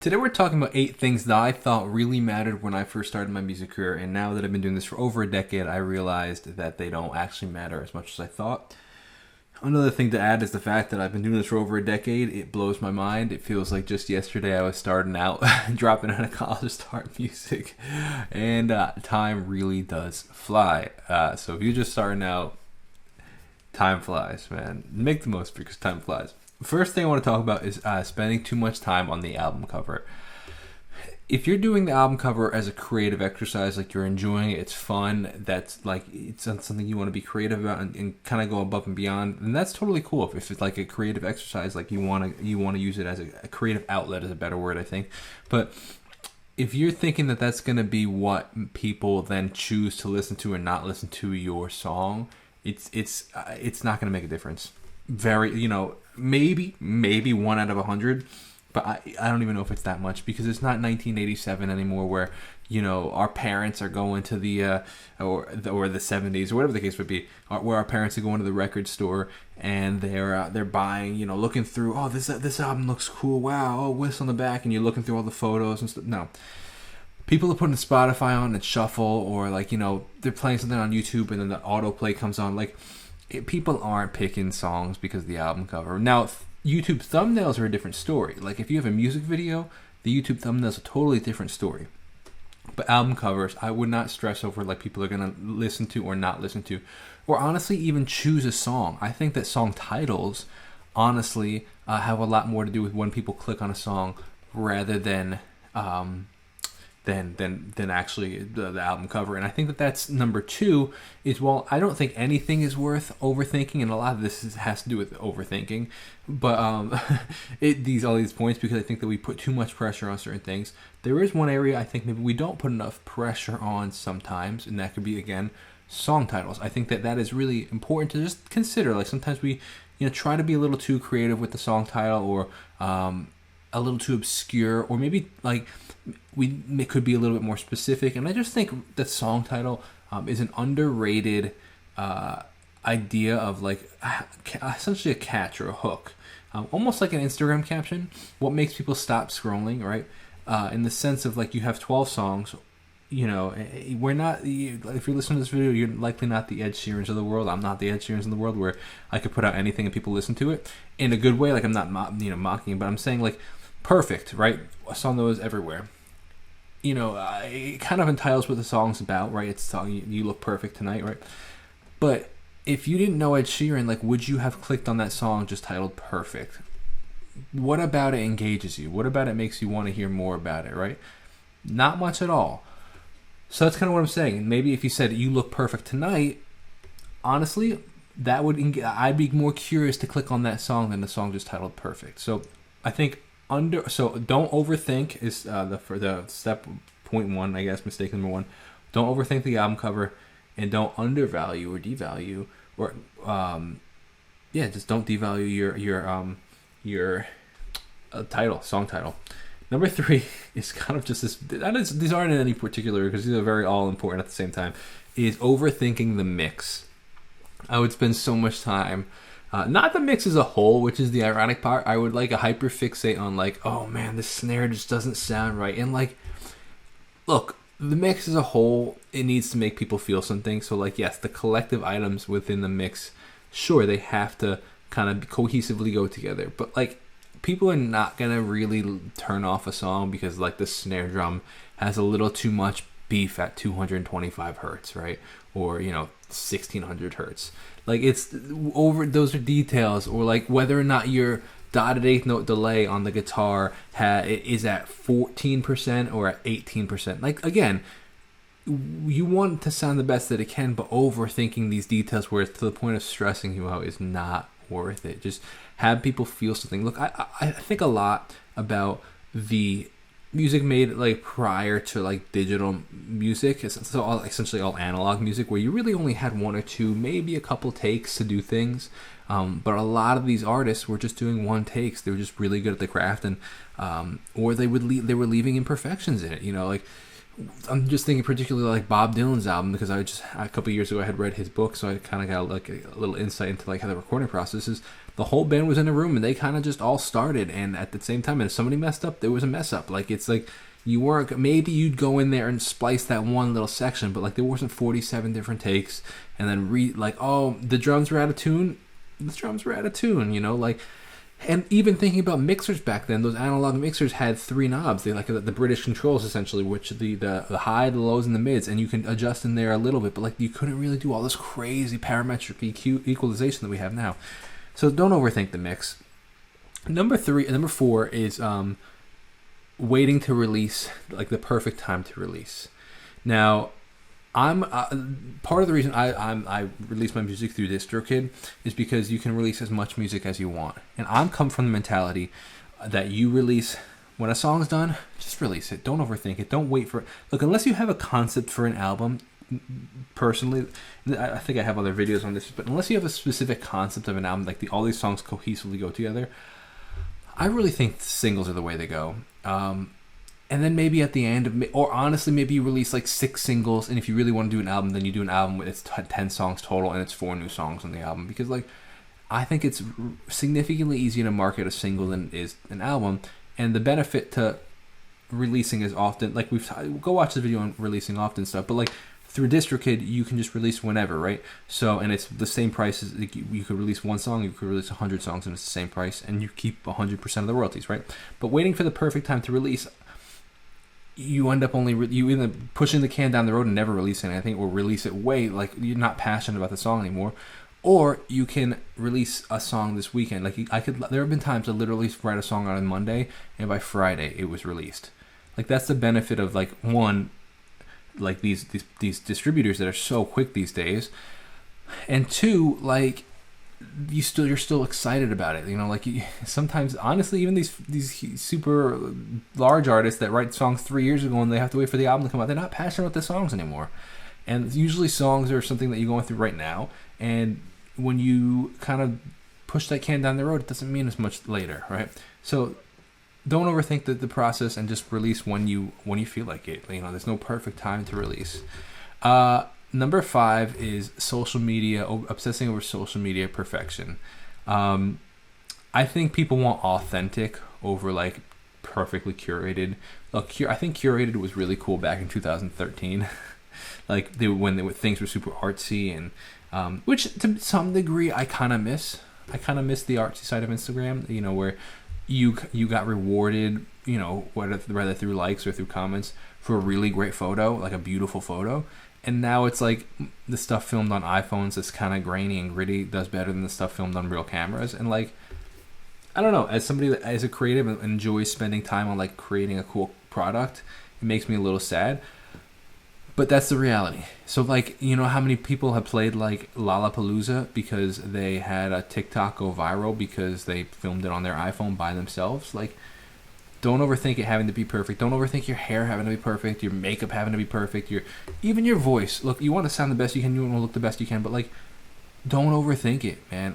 Today we're talking about 8 things that I thought really mattered when I first started my music career, and now that I've been doing this for over a decade, I realized that they don't actually matter as much as I thought. Another thing to add is the fact that I've been doing this for over a decade. It blows my mind. It feels like just yesterday I was starting out, dropping out of college to start music, and time really does fly. So if you're just starting out, time flies, man. Make the most because time flies. First thing I want to talk about is spending too much time on the album cover. If you're doing the album cover as a creative exercise, like you're enjoying it, it's fun, that's like it's something you want to be creative about and kind of go above and beyond, then that's totally cool. If it's like a creative exercise, like you want to use it as a creative outlet is a better word, I think. But if you're thinking that that's going to be what people then choose to listen to and not listen to your song, it's not going to make a difference. Maybe 1 out of 100, but I don't even know if it's that much, because it's not 1987 anymore where our parents are going to the or the 70s or whatever the case would be, where our parents are going to the record store and they're buying, looking through, oh, this album looks cool, wow, oh, what's on the back, and you're looking through all the photos and stuff. No, people are putting Spotify on and shuffle, or they're playing something on YouTube and then the autoplay comes on. People aren't picking songs because of the album cover. Now, YouTube thumbnails are a different story. Like, if you have a music video, the YouTube thumbnails are a totally different story. But album covers, I would not stress over people are going to listen to or not listen to, or honestly even choose a song. I think that song titles, honestly, have a lot more to do with when people click on a song rather than actually the album cover. And I think that that's number 2 is, well, I don't think anything is worth overthinking, and a lot of this has to do with overthinking, but all these points, because I think that we put too much pressure on certain things. There is one area I think maybe we don't put enough pressure on sometimes, and that could be, again, song titles. I think that is really important to just consider. Sometimes we try to be a little too creative with the song title, or a little too obscure, or maybe we could be a little bit more specific. And I just think that song title is an underrated idea of essentially a catch or a hook, almost like an Instagram caption. What makes people stop scrolling, right? In the sense of you have 12 songs. We're not. If you're listening to this video, you're likely not the Ed Sheerans of the world. I'm not the Ed Sheerans in the world where I could put out anything and people listen to it in a good way. I'm not mocking, but I'm saying perfect, right? A song that was everywhere. It kind of entitles what the song's about, right? It's song You Look Perfect Tonight, right? But if you didn't know Ed Sheeran, would you have clicked on that song just titled Perfect? What about it engages you? What about it makes you want to hear more about it, right? Not much at all. So that's kind of what I'm saying. Maybe if you said You Look Perfect Tonight, honestly, I'd be more curious to click on that song than the song just titled Perfect. So I think don't overthink is for the step point 1, I guess, mistake number 1. Don't overthink the album cover, and don't undervalue or devalue, or just don't devalue your song title. Number 3 is kind of just this. These aren't in any particular, because these are very all important at the same time. Is overthinking the mix. I would spend so much time. Not the mix as a whole, which is the ironic part. I would hyperfixate on oh man, this snare just doesn't sound right. And look, the mix as a whole, it needs to make people feel something. So yes, the collective items within the mix, sure, they have to kind of cohesively go together. But people are not gonna really turn off a song because the snare drum has a little too much beef at 225 hertz, right? Or 1600 hertz. It's over. Those are details. Or whether or not your dotted eighth note delay on the guitar is at 14% or at 18%. Again, you want to sound the best that it can, but overthinking these details where it's to the point of stressing you out is not worth it. Just have people feel something. Look, I think a lot about the music made prior to digital music. It's essentially all analog music, where you really only had 1 or 2, maybe a couple takes to do things. But a lot of these artists were just doing 1 takes. They were just really good at the craft, and or they were leaving imperfections in it. I'm just thinking particularly Bob Dylan's album, because a couple of years ago I had read his book, so I kind of got a little insight into how the recording process is. the whole band was in a room and they kind of just all started, and at the same time, and if somebody messed up, there was a mess up. Like, it's like you weren't, maybe you'd go in there and splice that one little section, but like there wasn't 47 different takes and then like, oh, the drums were out of tune, you know, like. And even thinking about mixers back then, those analog mixers had 3 knobs. They like the British controls, essentially, which the high, the lows, and the mids, and you can adjust in there a little bit. But like you couldn't really do all this crazy parametric EQ equalization that we have now. So don't overthink the mix. Number 4 is waiting to release, like the perfect time to release. Now, I'm part of the reason I release my music through Distrokid is because you can release as much music as you want, and I'm come from the mentality that you release when a song's done, just release it. Don't overthink it. Don't wait for it. Look, unless you have a concept for an album, personally, I think I have other videos on this, but unless you have a specific concept of an album, like all these songs cohesively go together, I really think singles are the way to go. And then maybe at the end of, or honestly, maybe you release like 6 singles, and if you really want to do an album, then you do an album with it's 10 songs total, and it's 4 new songs on the album. Because like, I think it's significantly easier to market a single than it is an album, and the benefit to releasing is often like go watch the video on releasing often stuff, but like through Distrokid, you can just release whenever, right? So, and it's the same price as like, you could release 1 song, you could release 100 songs, and it's the same price, and you keep 100% of the royalties, right? But waiting for the perfect time to release, you end up you end up pushing the can down the road and never releasing anything, or release it like you're not passionate about the song anymore, or you can release a song this weekend. Like there have been times I literally write a song on a Monday, and by Friday it was released. Like that's the benefit of like one, like these distributors that are so quick these days, and 2, like you're still excited about it, you know. Like sometimes, honestly, even these super large artists that write songs 3 years ago and they have to wait for the album to come out, they're not passionate about the songs anymore. And usually songs are something that you're going through right now, and when you kind of push that can down the road, it doesn't mean as much later, right? So don't overthink the process, and just release when you feel like it. You know, there's no perfect time to release. Number 5 is social media, obsessing over social media perfection. I think people want authentic over like perfectly curated. Look, I think curated was really cool back in 2013. Like things were super artsy, and which to some degree I kind of miss. I kind of miss the artsy side of Instagram. You know, where you got rewarded, you know, whether through likes or through comments for a really great photo, like a beautiful photo. And now it's like the stuff filmed on iPhones that's kind of grainy and gritty does better than the stuff filmed on real cameras. And like, I don't know, as somebody that as a creative and enjoys spending time on like creating a cool product, it makes me a little sad. But that's the reality. So like, you know how many people have played like Lollapalooza because they had a TikTok go viral because they filmed it on their iPhone by themselves? Like, don't overthink it having to be perfect. Don't overthink your hair having to be perfect, your makeup having to be perfect, even your voice. Look, you want to sound the best you can, you want to look the best you can, but like, don't overthink it, man.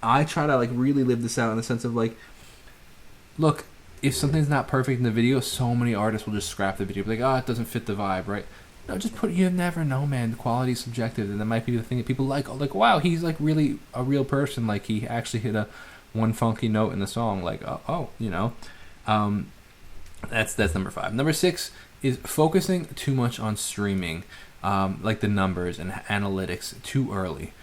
I try to like really live this out in the sense of like, look, if something's not perfect in the video, so many artists will just scrap the video. Be like, oh, it doesn't fit the vibe, right? No, just you never know, man. The quality is subjective, and that might be the thing that people like. Oh, like, wow, he's like really a real person. Like he actually hit one funky note in the song. Like, oh, you know. That's number 5. Number 6 is focusing too much on streaming, like the numbers and analytics too early.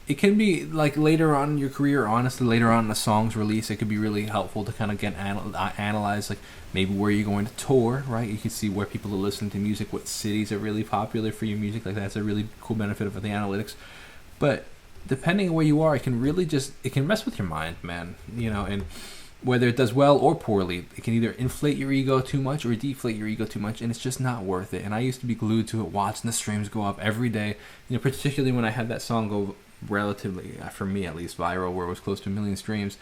It can be like later on in your career, honestly, later on in a song's release, it could be really helpful to kind of get analyze like maybe where you're going to tour, right? You can see where people are listening to music, what cities are really popular for your music. Like that's a really cool benefit of the analytics. But depending on where you are, it can really it can mess with your mind, man. You know, and whether it does well or poorly, it can either inflate your ego too much or deflate your ego too much, and it's just not worth it. And I used to be glued to it, watching the streams go up every day, you know, particularly when I had that song go relatively, for me at least, viral, where it was close to 1 million streams.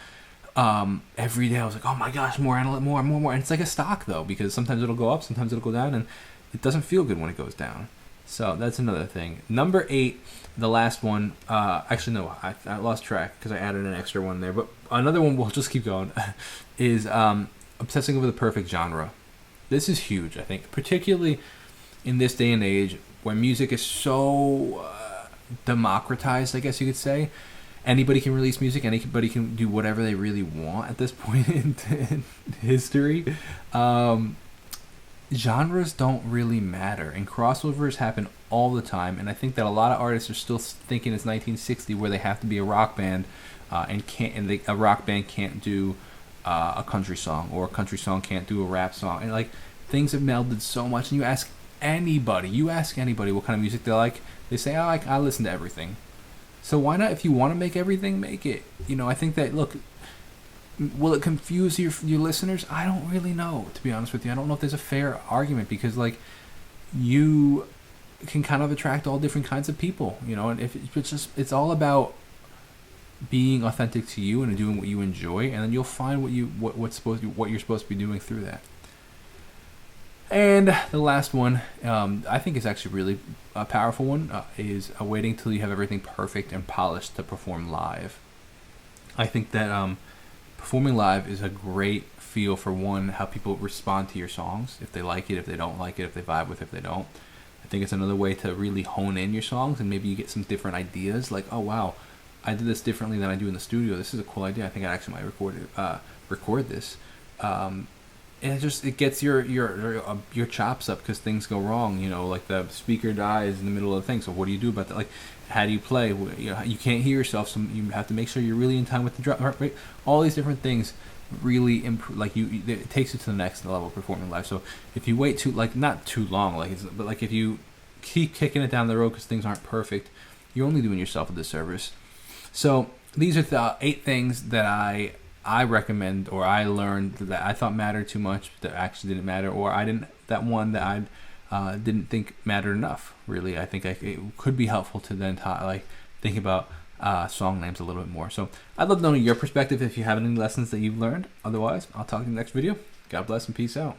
Every day I was like, oh my gosh, more. And it's like a stock though, because sometimes it'll go up, sometimes it'll go down, and it doesn't feel good when it goes down. So that's another thing. Number 8, the last one, actually no, I lost track because I added an extra one there, but another one, we'll just keep going, is obsessing over the perfect genre. This is huge, I think, particularly in this day and age where music is so democratized, I guess you could say, anybody can release music. Anybody can do whatever they really want at this point in history. Genres don't really matter, and crossovers happen all the time. And I think that a lot of artists are still thinking it's 1960, where they have to be a rock band, a rock band can't do a country song, or a country song can't do a rap song. And like, things have melded so much. And you ask anybody what kind of music they like, they say, I listen to everything. So why not, if you want to make everything, make it. I think that, look, will it confuse your listeners? I don't really know, to be honest with you. I don't know if there's a fair argument, because like, you can kind of attract all different kinds of people, and if it's all about being authentic to you and doing what you enjoy, and then you'll find what you're supposed to be doing through that. And the last one, I think is actually really a powerful one, is waiting till you have everything perfect and polished to perform live. I think that performing live is a great feel for, one, how people respond to your songs, if they like it, if they don't like it, if they vibe with it, if they don't. I think it's another way to really hone in your songs, and maybe you get some different ideas, like, oh wow, I did this differently than I do in the studio. This is a cool idea. I think I actually might record this. And it gets your chops up, because things go wrong. Like the speaker dies in the middle of the thing. So what do you do about that? Like, how do you play? You can't hear yourself, so you have to make sure you're really in time with the drum. Right? All these different things really improve. Like, it takes you to the next level of performing live. So if you wait not too long, but if you keep kicking it down the road because things aren't perfect, you're only doing yourself a disservice. So these are the 8 things that I recommend, or I learned that I thought mattered too much, that actually didn't matter, or I didn't think mattered enough. Really, I think it could be helpful to then think about song names a little bit more. So I'd love to know your perspective if you have any lessons that you've learned. Otherwise, I'll talk to you in the next video. God bless and peace out.